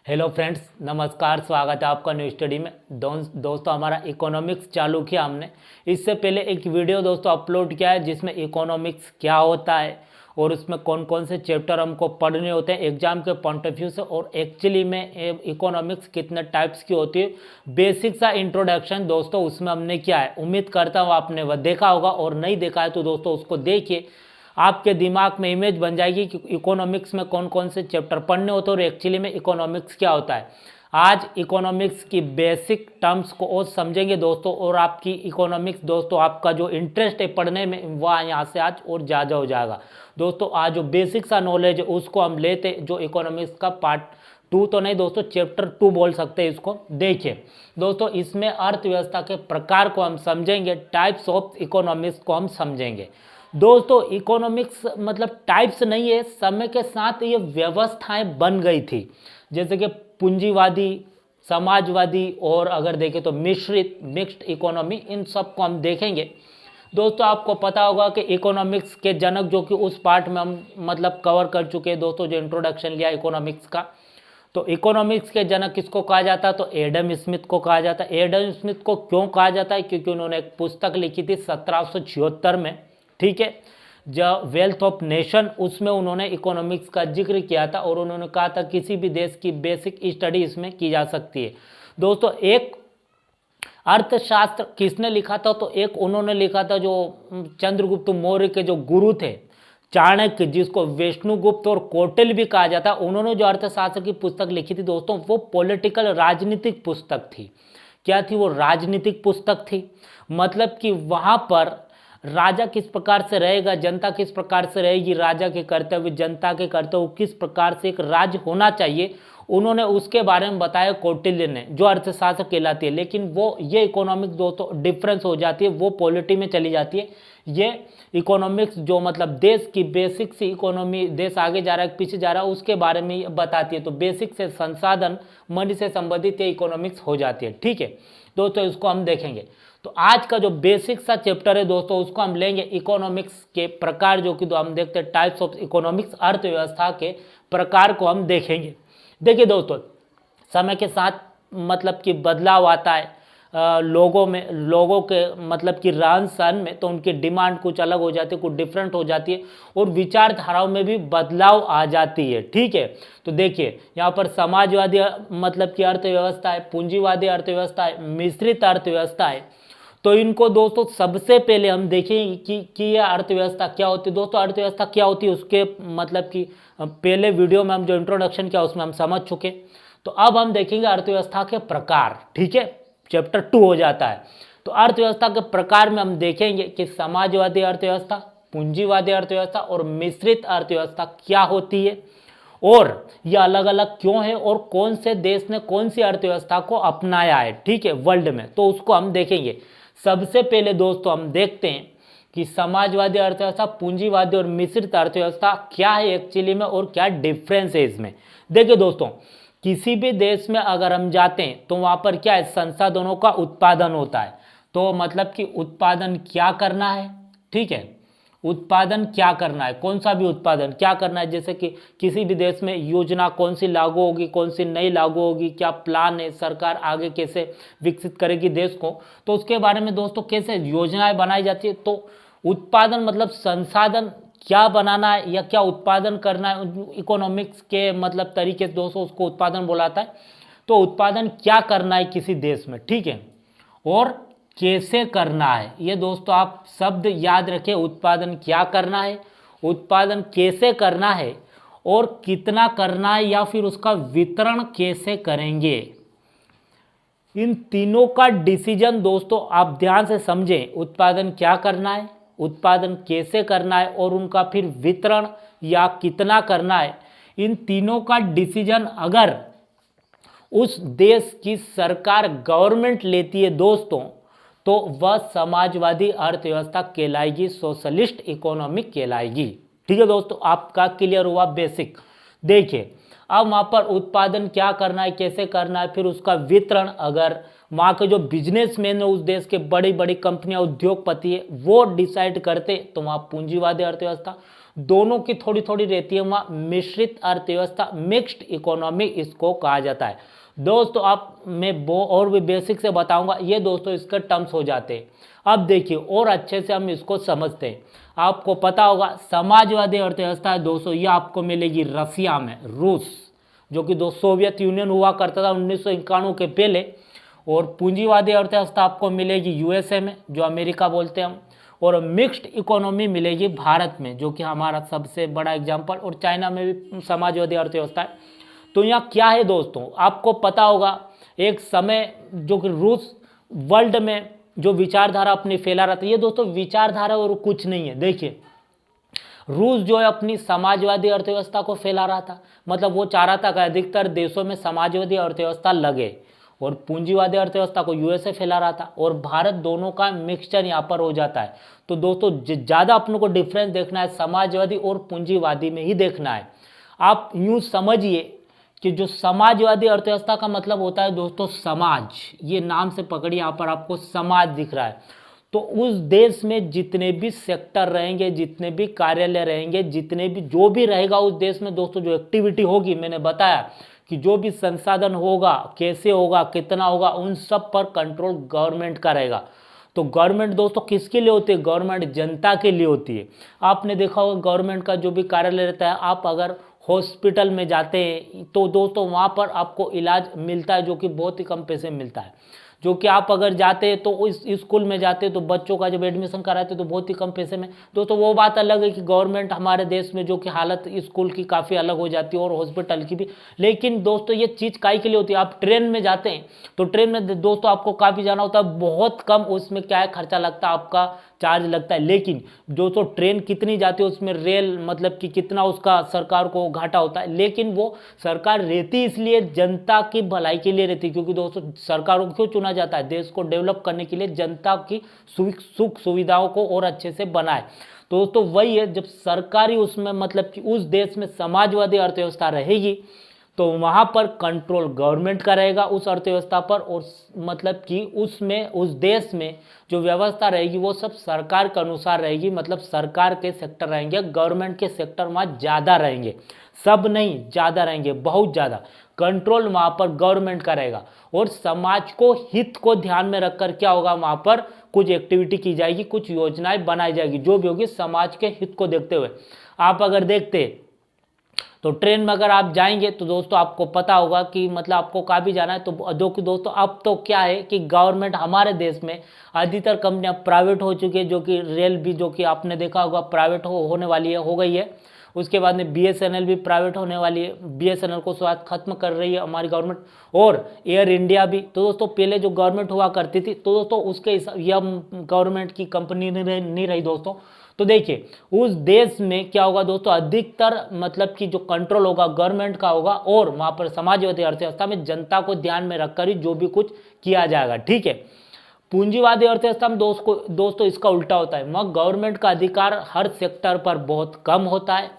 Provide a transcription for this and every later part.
Hello friends, नमस्कार। स्वागत है आपका न्यू स्टडी में। दोस्तों हमारा इकोनॉमिक्स चालू किया हमने। इससे पहले एक वीडियो दोस्तों अपलोड किया है जिसमें इकोनॉमिक्स क्या होता है और उसमें कौन कौन से चैप्टर हमको पढ़ने होते हैं एग्जाम के पॉइंट ऑफ व्यू से, और एक्चुअली में इकोनॉमिक्स कितने टाइप्स की होती है। बेसिक सा इंट्रोडक्शन दोस्तों उसमें हमने किया है। उम्मीद करता हूँ आपने वह देखा होगा, और नहीं देखा है तो दोस्तों उसको देखिए। आपके दिमाग में इमेज बन जाएगी कि इकोनॉमिक्स में कौन कौन से चैप्टर पढ़ने होते हैं और एक्चुअली में इकोनॉमिक्स क्या होता है। आज इकोनॉमिक्स की बेसिक टर्म्स को और समझेंगे दोस्तों, और आपकी इकोनॉमिक्स दोस्तों आपका जो इंटरेस्ट है पढ़ने में वह यहाँ से आज और ज़्यादा हो जाएगा। दोस्तों आज जो बेसिक सा नॉलेज है उसको हम लेते, जो इकोनॉमिक्स का पार्ट 2 तो नहीं दोस्तों, चैप्टर 2 बोल सकते हैं इसको। देखिए दोस्तों, इसमें अर्थव्यवस्था के प्रकार को हम समझेंगे, टाइप्स ऑफ इकोनॉमिक्स को हम समझेंगे। दोस्तों इकोनॉमिक्स मतलब टाइप्स नहीं है, समय के साथ ये व्यवस्थाएं बन गई थी, जैसे कि पूंजीवादी, समाजवादी, और अगर देखें तो मिश्रित, मिक्स्ड इकोनॉमी, इन सब को हम देखेंगे। दोस्तों आपको पता होगा कि इकोनॉमिक्स के जनक, जो कि उस पार्ट में हम मतलब कवर कर चुके हैं दोस्तों, जो इंट्रोडक्शन लिया इकोनॉमिक्स का, तो इकोनॉमिक्स के जनक किसको कहा जाता है, तो एडम स्मिथ को कहा जाता है। एडम स्मिथ को क्यों कहा जाता है, क्योंकि उन्होंने एक पुस्तक लिखी थी 1776 में, ठीक है, जो वेल्थ ऑफ नेशन, उसमें उन्होंने इकोनॉमिक्स का जिक्र किया था और उन्होंने कहा था किसी भी देश की बेसिक स्टडी इसमें की जा सकती है। दोस्तों एक अर्थशास्त्र किसने लिखा था, तो एक उन्होंने लिखा था जो चंद्रगुप्त मौर्य के जो गुरु थे चाणक्य, जिसको विष्णुगुप्त और कौटिल्य भी कहा जाता, उन्होंने जो अर्थशास्त्र की पुस्तक लिखी थी दोस्तों, वो पॉलिटिकल राजनीतिक पुस्तक थी। क्या थी वो? राजनीतिक पुस्तक थी। मतलब कि वहां पर राजा किस प्रकार से रहेगा, जनता किस प्रकार से रहेगी, राजा के कर्तव्य, जनता के कर्तव्य, किस प्रकार से एक राज्य होना चाहिए, उन्होंने उसके बारे में बताया कौटिल्य ने, जो अर्थशास्त्र कहलाती है। लेकिन वो ये इकोनॉमिक्स दोस्तों डिफरेंस हो जाती है, वो पॉलिटी में चली जाती है। ये इकोनॉमिक्स जो मतलब देश की बेसिक सी इकोनॉमी, देश आगे जा रहा है पीछे जा रहा है, उसके बारे में बताती है। तो बेसिक से संसाधन, मनी से संबंधित ये इकोनॉमिक्स हो जाती है, ठीक है दोस्तों। इसको हम देखेंगे। तो आज का जो बेसिक सा चैप्टर है दोस्तों, उसको हम लेंगे इकोनॉमिक्स के प्रकार, जो कि तो हम देखते हैं टाइप्स ऑफ इकोनॉमिक्स, अर्थव्यवस्था के प्रकार को हम देखेंगे। देखिए दोस्तों, समय के साथ मतलब कि बदलाव आता है लोगों के मतलब कि रहन सहन में, तो उनकी डिमांड कुछ अलग हो जाती है, कुछ डिफरेंट हो जाती है, और विचारधाराओं में भी बदलाव आ जाती है, ठीक है। तो देखिए यहाँ पर समाजवादी मतलब कि अर्थव्यवस्था है, पूंजीवादी अर्थव्यवस्था है, मिश्रित अर्थव्यवस्था है। तो इनको दोस्तों सबसे पहले हम देखें कि यह अर्थव्यवस्था क्या होती है। दोस्तों अर्थव्यवस्था क्या होती है उसके मतलब कि पहले वीडियो में हम जो इंट्रोडक्शन किया उसमें हम समझ चुके। तो अब हम देखेंगे अर्थव्यवस्था के प्रकार, ठीक है, चैप्टर 2 हो जाता है। तो अर्थव्यवस्था के प्रकार में हम देखेंगे कि समाजवादी अर्थव्यवस्था, पूंजीवादी अर्थव्यवस्था और मिश्रित अर्थव्यवस्था क्या होती है, और ये अलग अलग क्यों है, और कौन से देश ने कौन सी अर्थव्यवस्था को अपनाया है, ठीक है, वर्ल्ड में, तो उसको हम देखेंगे। सबसे पहले दोस्तों हम देखते हैं कि समाजवादी अर्थव्यवस्था, पूंजीवादी और मिश्रित अर्थव्यवस्था क्या है एक्चुअली में, और क्या डिफरेंस है इसमें। देखिए दोस्तों, किसी भी देश में अगर हम जाते हैं तो वहां पर क्या है, संसाधनों का उत्पादन होता है। तो मतलब कि उत्पादन क्या करना है, ठीक है, उत्पादन क्या करना है, कौन सा भी उत्पादन क्या करना है। जैसे कि किसी भी देश में योजना कौन सी लागू होगी, कौन सी नहीं लागू होगी, क्या प्लान है, सरकार आगे कैसे विकसित करेगी देश को, तो उसके बारे में दोस्तों कैसे योजनाएं बनाई जाती है। तो उत्पादन मतलब संसाधन क्या बनाना है या क्या उत्पादन करना है, इकोनॉमिक्स के मतलब तरीके से दोस्तों उसको उत्पादन बोलाता है। तो उत्पादन क्या करना है किसी देश में, ठीक है, और कैसे करना है, ये दोस्तों आप शब्द याद रखें। उत्पादन क्या करना है, उत्पादन कैसे करना है, और कितना करना है, या फिर उसका वितरण कैसे करेंगे। इन तीनों का डिसीजन दोस्तों आप ध्यान से समझें। उत्पादन क्या करना है, उत्पादन कैसे करना है, और उनका फिर वितरण या कितना करना है, इन तीनों का डिसीजन अगर उस देश की सरकार, गवर्नमेंट लेती है दोस्तों, तो वह समाजवादी अर्थव्यवस्था कहलाएगी, सोशलिस्ट इकोनॉमिक कहलाएगी, ठीक है दोस्तों। आपका क्लियर हुआ बेसिक। देखिए अब वहां पर उत्पादन क्या करना है, कैसे करना है, फिर उसका वितरण अगर वहां के जो बिजनेसमैन है, उस देश के बड़ी बड़ी कंपनियां, उद्योगपति है, वो डिसाइड करते, तो वहां पूंजीवादी अर्थव्यवस्था। दोनों की थोड़ी थोड़ी रहती है, वहाँ मिश्रित अर्थव्यवस्था, मिक्स्ड इकोनॉमी इसको कहा जाता है। दोस्तों आप मैं वो और भी बेसिक से बताऊंगा, ये दोस्तों इसके टर्म्स हो जाते हैं। अब देखिए और अच्छे से हम इसको समझते हैं। आपको पता होगा समाजवादी अर्थव्यवस्था है दोस्तों, ये आपको मिलेगी रसिया में, रूस जो कि सोवियत यूनियन हुआ करता था 1991 के पहले। और पूंजीवादी अर्थव्यवस्था आपको मिलेगी यूएसए में, जो अमेरिका बोलते हैं हम। और मिक्स्ड इकोनॉमी मिलेगी भारत में, जो कि हमारा सबसे बड़ा एग्जाम्पल। और चाइना में भी समाजवादी अर्थव्यवस्था है। तो यहाँ क्या है दोस्तों, आपको पता होगा एक समय जो कि रूस वर्ल्ड में जो विचारधारा अपनी फैला रहा था, ये दोस्तों विचारधारा और कुछ नहीं है। देखिए रूस जो है अपनी समाजवादी अर्थव्यवस्था को फैला रहा था, मतलब वो चाह रहा था कि अधिकतर देशों में समाजवादी अर्थव्यवस्था लगे, और पूंजीवादी अर्थव्यवस्था को यूएसए फैला रहा था। और भारत दोनों का मिक्सचर यहाँ पर हो जाता है। तो दोस्तों ज़्यादा अपनों को डिफरेंस देखना है समाजवादी और पूंजीवादी में ही देखना है। आप यूँ समझिए कि जो समाजवादी अर्थव्यवस्था का मतलब होता है दोस्तों समाज, ये नाम से पकड़िए, यहाँ पर आपको समाज दिख रहा है। तो उस देश में जितने भी सेक्टर रहेंगे, जितने भी कार्यालय रहेंगे, जितने भी जो भी रहेगा उस देश में दोस्तों, जो एक्टिविटी होगी, मैंने बताया कि जो भी संसाधन होगा, कैसे होगा, कितना होगा, उन सब पर कंट्रोल गवर्नमेंट का रहेगा। तो गवर्नमेंट दोस्तों किसके लिए होती है? गवर्नमेंट जनता के लिए होती है। आपने देखा होगा गवर्नमेंट का जो भी कार्यालय रहता है, आप अगर हॉस्पिटल में जाते हैं तो दोस्तों वहाँ पर आपको इलाज मिलता है, जो कि बहुत ही कम पैसे में मिलता है। जो कि आप अगर जाते हैं तो इस स्कूल में जाते हैं तो बच्चों का जब एडमिशन कराते हैं तो बहुत ही कम पैसे में। दोस्तों वो बात अलग है कि गवर्नमेंट हमारे देश में जो कि हालत स्कूल की काफ़ी अलग हो जाती है और हॉस्पिटल की भी। लेकिन दोस्तों ये चीज़ काहे के लिए होती है? आप ट्रेन में जाते हैं तो ट्रेन में दोस्तों आपको काफ़ी जाना होता है, बहुत कम उसमें क्या है खर्चा लगता है, आपका चार्ज लगता है। लेकिन दोस्तों ट्रेन कितनी जाती है उसमें रेल मतलब कि कितना उसका सरकार को घाटा होता है। लेकिन वो सरकार रहती इसलिए जनता की भलाई के लिए रहती है, क्योंकि दोस्तों सरकार को क्यों चुना जाता है? देश को डेवलप करने के लिए, जनता की सुख सुविधाओं को और अच्छे से बनाए। तो दोस्तों वही है, जब सरकारी उसमें मतलब कि उस देश में समाजवादी अर्थव्यवस्था रहेगी तो वहाँ पर कंट्रोल गवर्नमेंट का रहेगा उस अर्थव्यवस्था पर। और मतलब कि उसमें उस देश में जो व्यवस्था रहेगी वो सब सरकार के अनुसार रहेगी, मतलब सरकार के सेक्टर रहेंगे, गवर्नमेंट के सेक्टर वहाँ ज़्यादा रहेंगे, सब नहीं ज़्यादा रहेंगे, बहुत ज़्यादा। कंट्रोल वहाँ पर गवर्नमेंट का रहेगा और समाज को हित को ध्यान में रखकर क्या होगा, वहाँ पर कुछ एक्टिविटी की जाएगी, कुछ योजनाएं बनाई जाएगी जो भी होगी समाज के हित को देखते हुए। आप अगर देखते तो ट्रेन में अगर आप जाएंगे तो दोस्तों आपको पता होगा कि मतलब आपको कहाँ भी जाना है तो दोस्तों अब तो क्या है कि गवर्नमेंट हमारे देश में अधिकतर कंपनियां प्राइवेट हो चुकी है, जो कि रेल भी जो कि आपने देखा होगा प्राइवेट होने वाली है, हो गई है। उसके बाद में बीएसएनएल भी प्राइवेट होने वाली है, बीएसएनएल को स्वाद खत्म कर रही है हमारी गवर्नमेंट। और एयर इंडिया भी। तो दोस्तों पहले जो गवर्नमेंट हुआ करती थी तो दोस्तों उसके यह गवर्नमेंट की कंपनी नहीं रही दोस्तों। तो देखिए उस देश में क्या होगा दोस्तों, अधिकतर मतलब कि जो कंट्रोल होगा गवर्नमेंट का होगा और वहाँ पर समाजवादी अर्थव्यवस्था में जनता को ध्यान में रखकर ही जो भी कुछ किया जाएगा, ठीक है। पूंजीवादी अर्थव्यवस्था में दोस्तों इसका उल्टा होता है, वहाँ गवर्नमेंट का अधिकार हर सेक्टर पर बहुत कम होता है,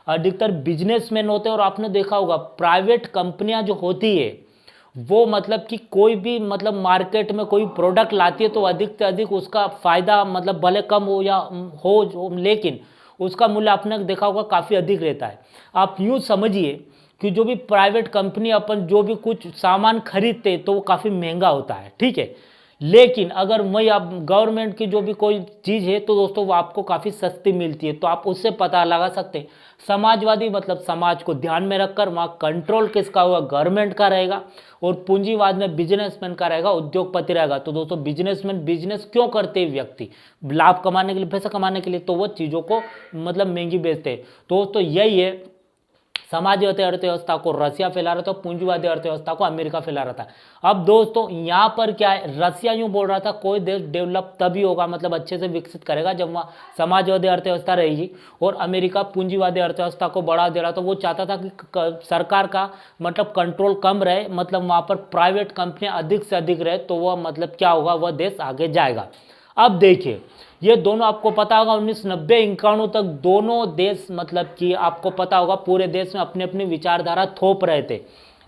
अधिकतर बिजनेसमैन होते हैं। और आपने देखा होगा प्राइवेट कंपनियां जो होती है वो मतलब कि कोई भी मतलब मार्केट में कोई प्रोडक्ट लाती है तो अधिक से अधिक उसका फायदा मतलब भले कम हो या हो लेकिन उसका मूल्य आपने देखा होगा काफ़ी अधिक रहता है। आप यूँ समझिए कि जो भी प्राइवेट कंपनी अपन जो भी कुछ सामान खरीदते तो वो काफ़ी महंगा होता है, ठीक है। लेकिन अगर वही आप गवर्नमेंट की जो भी कोई चीज़ है तो दोस्तों वो आपको काफ़ी सस्ती मिलती है। तो आप उससे पता लगा सकते हैं समाजवादी मतलब समाज को ध्यान में रखकर वहाँ कंट्रोल किसका होगा, गवर्नमेंट का रहेगा। और पूंजीवाद में बिजनेसमैन का रहेगा, उद्योगपति रहेगा। तो दोस्तों बिजनेसमैन बिजनेस क्यों करते हैं? व्यक्ति लाभ कमाने के लिए, पैसा कमाने के लिए, तो वो चीज़ों को मतलब महंगी बेचते हैं। दोस्तों यही है, समाजवादी अर्थव्यवस्था को रसिया फैला रहा था, पूंजीवादी अर्थव्यवस्था को अमेरिका फैला रहा था। अब दोस्तों यहाँ पर क्या है, रसिया यूँ बोल रहा था कोई देश डेवलप तभी होगा मतलब अच्छे से विकसित करेगा जब वहाँ समाजवादी अर्थव्यवस्था रहेगी, और अमेरिका पूंजीवादी अर्थव्यवस्था को बढ़ा दे रहा था। वो चाहता था कि सरकार का मतलब कंट्रोल कम रहे, मतलब वहाँ पर प्राइवेट कंपनियाँ अधिक से अधिक रहे, तो वह मतलब क्या होगा, वह देश आगे जाएगा। अब देखिए ये दोनों आपको पता होगा 1990-91 तक दोनों देश मतलब कि आपको पता होगा पूरे देश में अपनी अपनी विचारधारा थोप रहे थे।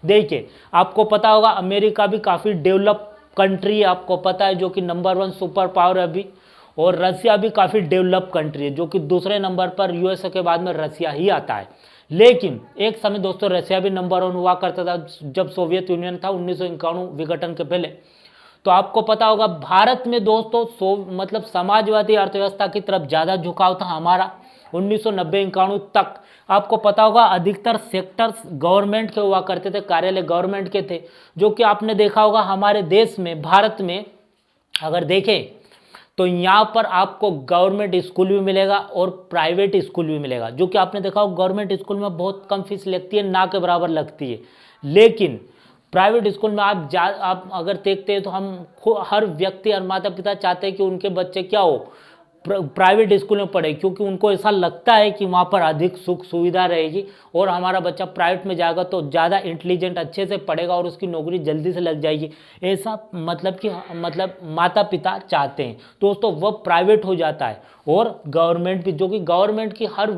देखिए आपको पता होगा अमेरिका भी काफ़ी डेवलप कंट्री है, आपको पता है, जो कि नंबर 1 सुपर पावर है अभी। और रसिया भी काफ़ी डेवलप कंट्री है, जो कि दूसरे नंबर पर यूएसए के बाद में रसिया ही आता है। लेकिन एक समय दोस्तों रसिया भी नंबर 1 हुआ करता था जब सोवियत यूनियन था 1991 विघटन के पहले। तो आपको पता होगा भारत में दोस्तों मतलब समाजवादी अर्थव्यवस्था की तरफ ज़्यादा झुकाव था हमारा 1990-91 तक। आपको पता होगा अधिकतर सेक्टर्स गवर्नमेंट के हुआ करते थे, कार्यालय गवर्नमेंट के थे, जो कि आपने देखा होगा हमारे देश में भारत में अगर देखें तो यहाँ पर आपको गवर्नमेंट स्कूल भी मिलेगा और प्राइवेट स्कूल भी मिलेगा, जो कि आपने देखा होगा गवर्नमेंट स्कूल में बहुत कम फीस लगती है, ना के बराबर लगती है। लेकिन प्राइवेट स्कूल में आप अगर देखते हैं तो हर व्यक्ति और माता पिता चाहते हैं कि उनके बच्चे क्या हो, प्राइवेट स्कूल में पढ़े, क्योंकि उनको ऐसा लगता है कि वहाँ पर अधिक सुख सुविधा रहेगी और हमारा बच्चा प्राइवेट में जाएगा तो ज़्यादा इंटेलिजेंट अच्छे से पढ़ेगा और उसकी नौकरी जल्दी से लग जाएगी। ऐसा मतलब माता पिता चाहते हैं दोस्तों, वह प्राइवेट हो जाता है। और गवर्नमेंट भी, जो कि गवर्नमेंट की हर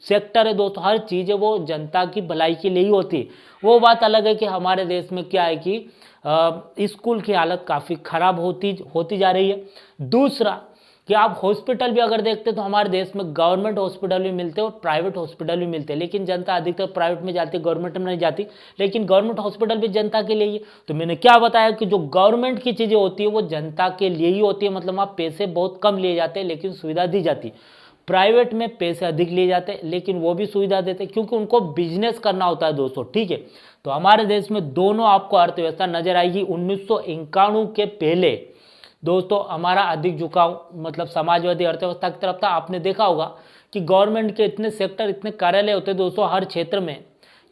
सेक्टर है दोस्तों, हर चीज़ है वो जनता की भलाई के लिए ही होती है। वो बात अलग है कि हमारे देश में क्या है कि स्कूल की हालत काफ़ी खराब होती जा रही है। दूसरा कि आप हॉस्पिटल भी अगर देखते हैं तो हमारे देश में गवर्नमेंट हॉस्पिटल भी मिलते हैं और प्राइवेट हॉस्पिटल भी मिलते हैं, लेकिन जनता अधिकतर प्राइवेट में जाती है, गवर्नमेंट में नहीं जाती। लेकिन गवर्नमेंट हॉस्पिटल भी जनता के लिए ही। तो मैंने क्या बताया कि जो गवर्नमेंट की चीज़ें होती है वो जनता के लिए ही होती है, मतलब वहाँ पैसे बहुत कम लिए जाते हैं लेकिन सुविधा दी जाती है। प्राइवेट में पैसे अधिक लिए जाते हैं लेकिन वो भी सुविधा देते हैं, क्योंकि उनको बिजनेस करना होता है दोस्तों, ठीक है। तो हमारे देश में दोनों आपको अर्थव्यवस्था नजर आएगी। 1991 के पहले दोस्तों हमारा अधिक झुकाव मतलब समाजवादी अर्थव्यवस्था की तरफ था। आपने देखा होगा कि गवर्नमेंट के इतने सेक्टर, इतने कार्यालय होते दोस्तों हर क्षेत्र में,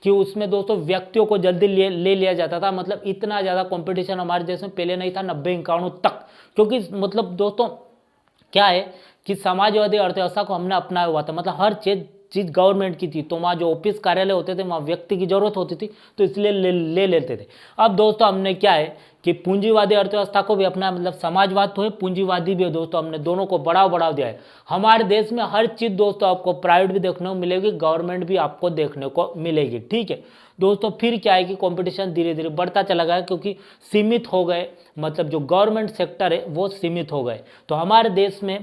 कि उसमें दोस्तों व्यक्तियों को जल्दी ले लिया जाता था। मतलब इतना ज़्यादा कंपटीशन हमारे देश में पहले नहीं था 90-91 तक, क्योंकि मतलब दोस्तों क्या है कि समाजवादी अर्थव्यवस्था को हमने अपनाया हुआ था। मतलब हर चीज़ गवर्नमेंट की थी, तो वहाँ जो ऑफिस कार्यालय होते थे वहाँ व्यक्ति की जरूरत होती थी, तो इसलिए ले लेते थे। अब दोस्तों हमने क्या है कि पूंजीवादी अर्थव्यवस्था को भी अपना, मतलब समाजवाद तो है, पूंजीवादी भी है दोस्तों, हमने दोनों को बढ़ावा दिया है। हमारे देश में हर चीज़ दोस्तों आपको प्राइवेट भी देखने को मिलेगी, गवर्नमेंट भी आपको देखने को मिलेगी, ठीक है दोस्तों। फिर क्या है कि कंपटीशन धीरे धीरे बढ़ता चला गया, क्योंकि सीमित हो गए, मतलब जो गवर्नमेंट सेक्टर है वो सीमित हो गए। तो हमारे देश में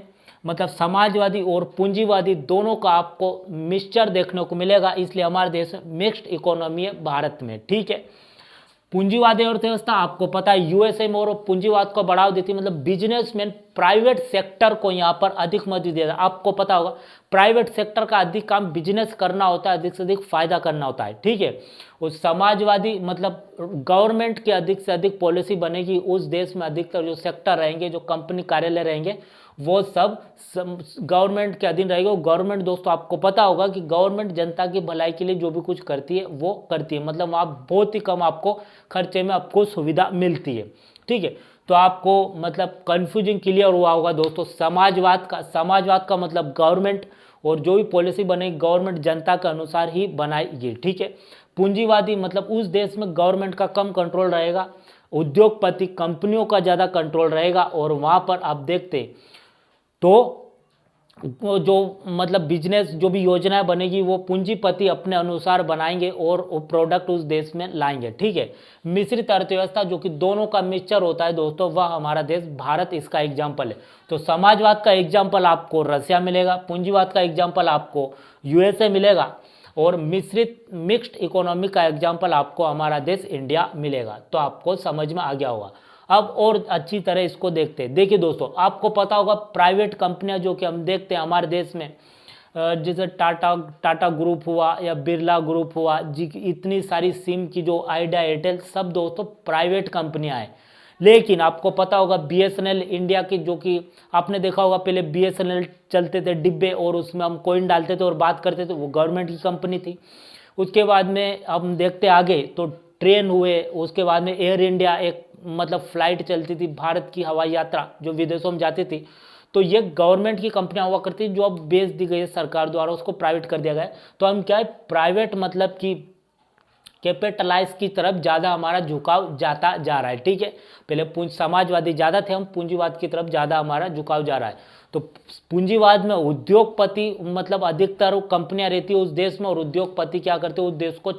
मतलब समाजवादी और पूंजीवादी दोनों का आपको मिक्सचर देखने को मिलेगा, इसलिए हमारे देश में मिक्स्ड इकोनॉमी है भारत में, ठीक है। पूंजीवादी अर्थव्यवस्था आपको पता है यूएसए में और पूंजीवाद को बढ़ावा देती है, मतलब बिजनेसमैन प्राइवेट सेक्टर को यहाँ पर अधिक महत्व दिया जाता है। आपको पता होगा प्राइवेट सेक्टर का अधिक काम बिजनेस करना होता है, अधिक से अधिक फायदा करना होता है, ठीक है। उस समाजवादी मतलब गवर्नमेंट की अधिक से अधिक पॉलिसी बनेगी, उस देश में अधिकतर जो सेक्टर रहेंगे, जो कंपनी कार्यालय रहेंगे, वो सब गवर्नमेंट के अधीन रहेगा। गवर्नमेंट दोस्तों आपको पता होगा कि गवर्नमेंट जनता की भलाई के लिए जो भी कुछ करती है वो करती है, मतलब वहाँ बहुत ही कम आपको खर्चे में आपको सुविधा मिलती है, ठीक है। तो आपको मतलब कंफ्यूजिंग क्लियर हुआ होगा दोस्तों। समाजवाद का मतलब गवर्नमेंट, और जो भी पॉलिसी बनेगी गवर्नमेंट जनता के अनुसार ही बनाएगी, ठीक है। पूंजीवादी मतलब उस देश में गवर्नमेंट का कम कंट्रोल रहेगा, उद्योगपति कंपनियों का ज़्यादा कंट्रोल रहेगा, और वहाँ पर आप देखते तो जो मतलब बिजनेस जो भी योजनाएं बनेगी वो पूंजीपति अपने अनुसार बनाएंगे और वो प्रोडक्ट उस देश में लाएंगे, ठीक है। मिश्रित अर्थव्यवस्था जो कि दोनों का मिक्सचर होता है दोस्तों, वह हमारा देश भारत इसका एग्जाम्पल है। तो समाजवाद का एग्जाम्पल आपको रसिया मिलेगा, पूंजीवाद का एग्जाम्पल आपको यूएसए मिलेगा, और मिक्स्ड इकोनॉमी का एग्जाम्पल आपको हमारा देश इंडिया मिलेगा। तो आपको समझ में आ गया होगा। अब और अच्छी तरह इसको देखते हैं। देखिए दोस्तों आपको पता होगा प्राइवेट कंपनियां जो कि हम देखते हैं हमारे देश में, जैसे टाटा ग्रुप हुआ या बिरला ग्रुप हुआ जी, इतनी सारी सिम की जो आइडिया एयरटेल, सब दोस्तों प्राइवेट कंपनियां हैं। लेकिन आपको पता होगा बीएसएनएल इंडिया की, जो कि आपने देखा होगा पहले बीएसएनएल चलते थे डिब्बे और उसमें हम कॉइन डालते थे और बात करते थे, वो गवर्नमेंट की कंपनी थी। उसके बाद में हम देखते आगे तो ट्रेन हुए, उसके बाद में एयर इंडिया एक मतलब फ्लाइट चलती थी, भारत की हवाई यात्रा जो विदेशों में जाती थी, तो ये गवर्नमेंट की कंपनियां हुआ करती थी, जो अब बेच दी गई है सरकार द्वारा, उसको प्राइवेट कर दिया गया है। तो हम क्या है प्राइवेट मतलब कि कैपिटलाइज की तरफ ज़्यादा हमारा झुकाव जाता जा रहा है, ठीक है। पहले समाजवादी ज़्यादा थे, हम पूंजीवाद की तरफ ज़्यादा हमारा झुकाव जा रहा है। तो पूंजीवाद में उद्योगपति मतलब अधिकतर कंपनियां रहती है उस देश में, और उद्योगपति क्या करते हैं, उस देश को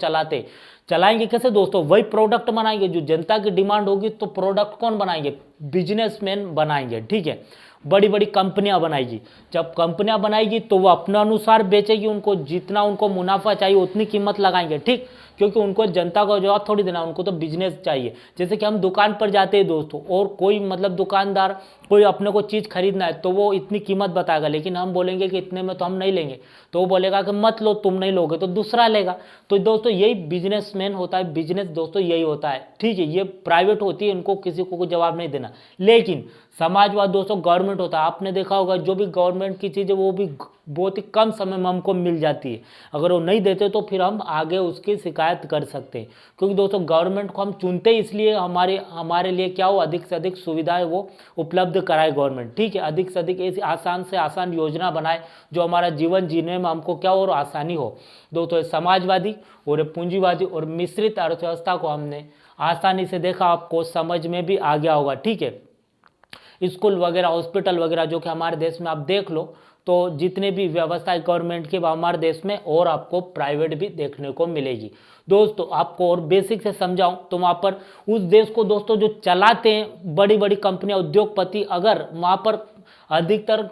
चलाएंगे कैसे दोस्तों, वही प्रोडक्ट बनाएंगे जो जनता की डिमांड होगी, तो प्रोडक्ट कौन बनाएंगे, बिजनेसमैन बनाएंगे, ठीक है, बड़ी बड़ी कंपनियां बनाएगी। जब कंपनियां बनाएगी तो वो अपने अनुसार बेचेगी, उनको जितना उनको मुनाफा चाहिए उतनी कीमत लगाएंगे, ठीक, क्योंकि उनको जनता को जवाब थोड़ी देना, उनको तो बिजनेस चाहिए। जैसे कि हम दुकान पर जाते हैं दोस्तों, और कोई मतलब दुकानदार कोई अपने को चीज़ खरीदना है तो वो इतनी कीमत बताएगा, लेकिन हम बोलेंगे कि इतने में तो हम नहीं लेंगे, तो वो बोलेगा कि मत लो, तुम नहीं लोगे तो दूसरा लेगा। तो दोस्तों यही बिजनेसमैन होता है, बिजनेस दोस्तों यही होता है, ठीक है। ये प्राइवेट होती है, इनको किसी को कोई जवाब नहीं देना। लेकिन समाजवाद दोस्तों गवर्नमेंट होता है। आपने देखा होगा जो भी गवर्नमेंट की चीज़ है वो भी बहुत ही कम समय में हमको मिल जाती है। अगर वो नहीं देते तो फिर हम आगे उसकी शिकायत कर सकते हैं, क्योंकि दोस्तों गवर्नमेंट को हम चुनते इसलिए हमारे लिए क्या हो, अधिक से अधिक सुविधाएं वो उपलब्ध कराए गवर्नमेंट, ठीक है। अधिक से अधिक ऐसी आसान से आसान योजना बनाए जो हमारा जीवन जीने में हमको क्या हो और आसानी हो। दोस्तों समाजवादी और पूंजीवादी और मिश्रित अर्थव्यवस्था को हमने आसानी से देखा, आपको समझ में भी आ गया होगा, ठीक है। स्कूल वगैरह, हॉस्पिटल वगैरह जो कि हमारे देश में आप देख लो, तो जितने भी व्यवस्था गवर्नमेंट की हमारे देश में, और आपको प्राइवेट भी देखने को मिलेगी। दोस्तों आपको और बेसिक से समझाऊं तो वहाँ पर उस देश को दोस्तों जो चलाते हैं बड़ी बड़ी कंपनियां, उद्योगपति, अगर वहाँ पर अधिकतर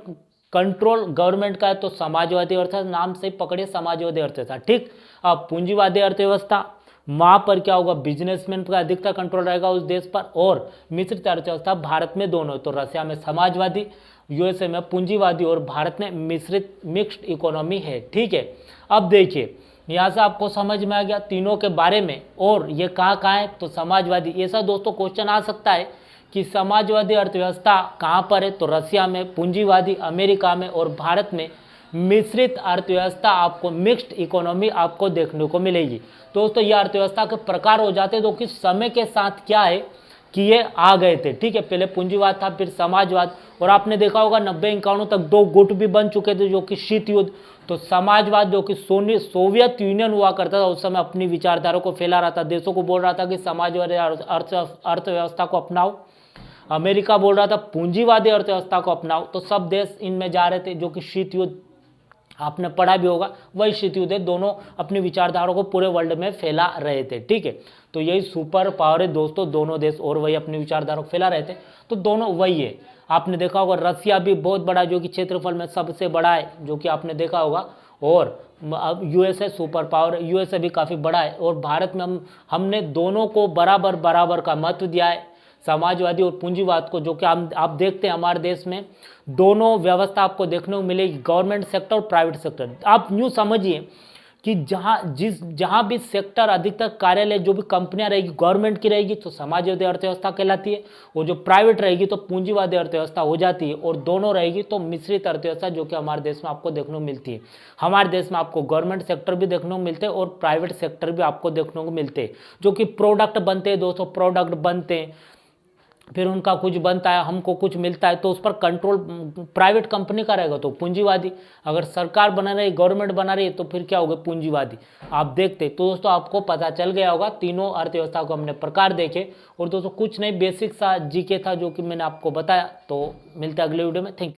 कंट्रोल गवर्नमेंट का है तो समाजवादी अर्थव्यवस्था, नाम से पकड़िए समाजवादी अर्थव्यवस्था, ठीक। अब पूंजीवादी अर्थव्यवस्था, वहाँ पर क्या होगा, बिजनेसमैन का अधिकतर कंट्रोल रहेगा उस देश पर। और मिश्रित अर्थव्यवस्था भारत में दोनों, तो रशिया में समाजवादी, यूएसए में पूंजीवादी, और भारत में मिक्स्ड इकोनॉमी है, ठीक है। अब देखिए यहाँ से आपको समझ में आ गया तीनों के बारे में, और ये कहाँ है, तो समाजवादी। ऐसा दोस्तों क्वेश्चन आ सकता है कि समाजवादी अर्थव्यवस्था कहाँ पर है, तो रशिया में, पूंजीवादी अमेरिका में, और भारत में मिश्रित अर्थव्यवस्था आपको मिक्स्ड इकोनॉमी आपको देखने को मिलेगी। दोस्तों ये अर्थव्यवस्था के प्रकार हो जाते हैं, तो किस समय के साथ क्या है कि ये आ गए थे, ठीक है। पहले पूंजीवाद था, फिर समाजवाद, और आपने देखा होगा 90-91 तक दो गुट भी बन चुके थे, जो कि शीत युद्ध। तो समाजवाद जो कि सोवियत यूनियन हुआ करता था उस समय, अपनी विचारधारा को फैला रहा था, देशों को बोल रहा था कि समाजवादी अर्थव्यवस्था को अपनाओ। अमेरिका बोल रहा था पूंजीवादी अर्थव्यवस्था को अपनाओ। तो सब देश इनमें जा रहे थे, जो कि शीत युद्ध आपने पढ़ा भी होगा, वही शीत युद्ध है, दोनों अपनी विचारधारा को पूरे वर्ल्ड में फैला रहे थे, ठीक है। तो यही सुपर पावर है दोस्तों, दोनों देश, और वही अपनी विचारधारा को फैला रहे थे, तो दोनों वही है। आपने देखा होगा रसिया भी बहुत बड़ा, जो कि क्षेत्रफल में सबसे बड़ा है, जो कि आपने देखा होगा। और अब यूएसए सुपर पावर, यूएसए भी काफ़ी बड़ा है। और भारत में हमने दोनों को बराबर बराबर का महत्व दिया है, समाजवादी और पूंजीवाद को, जो कि आप देखते हैं हमारे देश में दोनों व्यवस्था आपको देखने को मिलेगी, गवर्नमेंट सेक्टर और प्राइवेट सेक्टर। आप यूँ समझिए कि जहाँ भी सेक्टर, अधिकतर कार्यालय, जो भी कंपनियां रहेगी गवर्नमेंट की रहेगी तो समाजवादी अर्थव्यवस्था कहलाती है, और जो प्राइवेट रहेगी तो पूंजीवादी अर्थव्यवस्था हो जाती है, और दोनों रहेगी तो मिश्रित अर्थव्यवस्था, जो कि हमारे देश में आपको देखने को मिलती है। हमारे देश में आपको गवर्नमेंट सेक्टर भी देखने को मिलते हैं और प्राइवेट सेक्टर भी आपको देखने को मिलते हैं, जो कि प्रोडक्ट बनते हैं दोस्तों, प्रोडक्ट बनते हैं, फिर उनका कुछ बनता है, हमको कुछ मिलता है, तो उस पर कंट्रोल प्राइवेट कंपनी का रहेगा तो पूंजीवादी। अगर सरकार बना रही, गवर्नमेंट बना रही है, तो फिर क्या होगा, पूंजीवादी। आप देखते, तो दोस्तों आपको पता चल गया होगा, तीनों अर्थव्यवस्था को हमने प्रकार देखे। और दोस्तों कुछ नहीं, बेसिक सा जीके था जो कि मैंने आपको बताया। तो मिलते हैं अगले वीडियो में, थैंक यू।